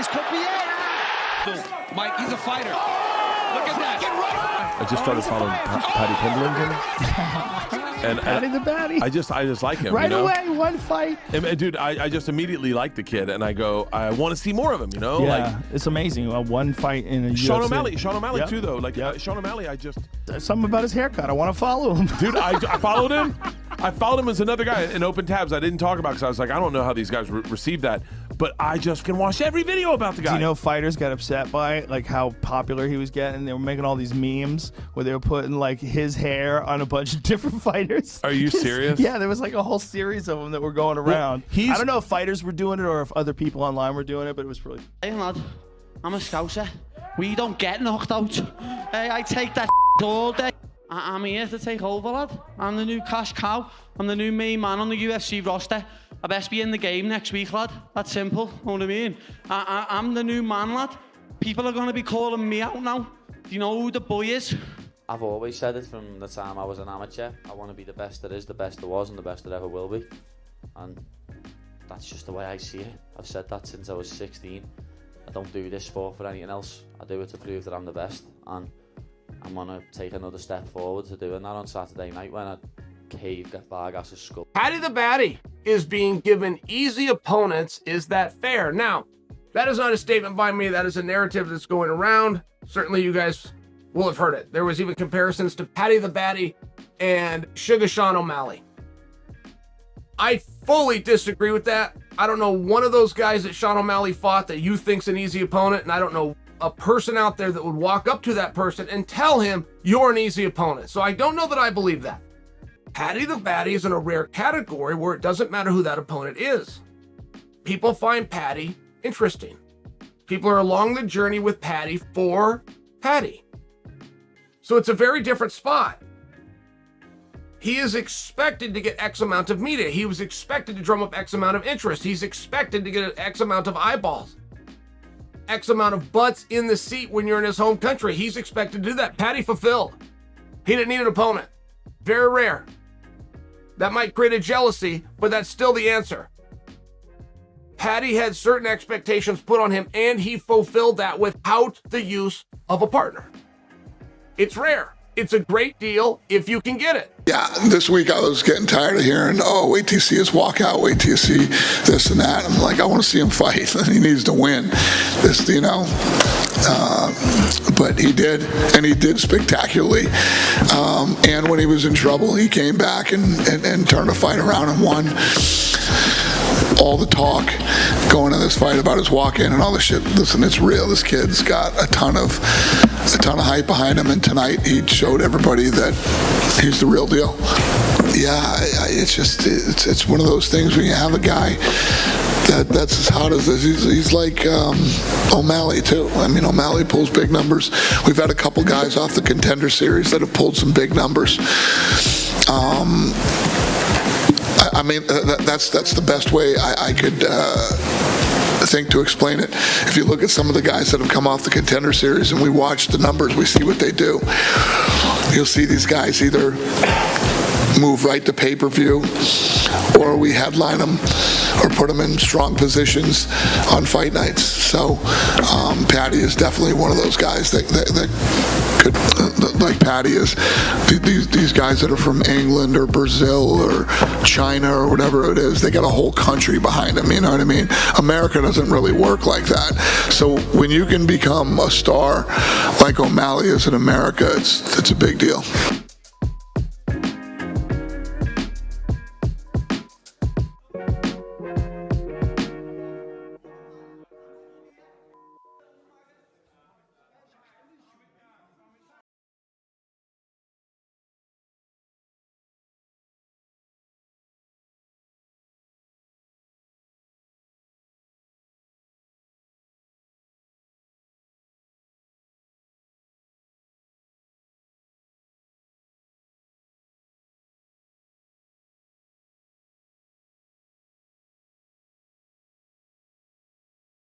This could be it. Mike, he's a fighter. Look at that. Get right. I just started following Paddy Pimblett. And Paddy the Baddy. I just like him. Right, you know? away, one fight. And, dude, I just immediately like the kid, and I go, I want to see more of him. You know, Yeah, like it's amazing. One fight in a Sean UFC. O'Malley. Sean O'Malley Yep. too, though. Like Yep. Sean O'Malley, I just Something about his haircut. I want to follow him. dude, I followed him. I followed him as another guy in open tabs. I didn't talk about because I was like, I don't know how these guys receive that, but I just can watch every video about the guy. Do you know fighters got upset by like how popular he was getting? They were making all these memes where they were putting like his hair on a bunch of different fighters. Are you serious? Yeah, there was like a whole series of them that were going around. I don't know if fighters were doing it or if other people online were doing it, but it was really. Hey lad, I'm a scouser. We don't get knocked out. Hey, I take that all day. I'm here to take over, lad. I'm the new cash cow. I'm the new main man on the UFC roster. I best be in the game next week, lad. That's simple. Know what I mean? I'm the new man, lad. People are going to be calling me out now. Do you know who the boy is? I've always said it from the time I was an amateur. I want to be the best there is, the best there was, and the best there ever will be. And that's just the way I see it. I've said that since I was 16. I don't do this sport for anything else. I do it to prove that I'm the best. And I'm going to take another step forward to doing that on Saturday night when I cave Vargas's skull. Paddy the Baddy is being given easy opponents. Is that fair? Now, that is not a statement by me. That is a narrative that's going around. Certainly you guys will have heard it. There was even comparisons to Paddy the Baddy and Sugar Sean O'Malley. I fully disagree with that. I don't know one of those guys that Sean O'Malley fought that you think's an easy opponent, and I don't know a person out there that would walk up to that person and tell him you're an easy opponent. So I don't know that I believe that. Paddy the Baddy is in a rare category where it doesn't matter who that opponent is. People find Paddy interesting. People are along the journey with Paddy for Paddy. So it's a very different spot. He is expected to get X amount of media. He was expected to drum up X amount of interest. He's expected to get X amount of eyeballs. X amount of butts in the seat when you're in his home country. He's expected to do that. Paddy fulfilled. He didn't need an opponent. Very rare. That might create a jealousy, but that's still the answer. Paddy had certain expectations put on him, and he fulfilled that without the use of a partner. It's rare. It's a great deal if you can get it. Yeah, this week I was getting tired of hearing, oh, wait till you see us walk out, wait till you see this and that. I'm like, I want to see him fight. He needs to win. This, you know. But he did, and he did spectacularly. And when he was in trouble, he came back and turned the fight around and won. All the talk going in this fight about his walk-in and all this shit. Listen, it's real. This kid's got a ton of hype behind him, and tonight he showed everybody that he's the real deal. Yeah, it's just it's one of those things when you have a guy that's as hot as this. He's like O'Malley too. I mean, O'Malley pulls big numbers. We've had a couple guys off the Contender Series that have pulled some big numbers. I mean, that's the best way I could think to explain it. If you look at some of the guys that have come off the Contender Series and we watch the numbers, we see what they do. You'll see these guys either move right to pay-per-view, or we headline them or put them in strong positions on fight nights. So Paddy is definitely one of those guys that could, like Paddy is, these guys that are from England or Brazil or China or whatever it is, they got a whole country behind them, you know what I mean? America doesn't really work like that. So when you can become a star like O'Malley is in America, it's a big deal.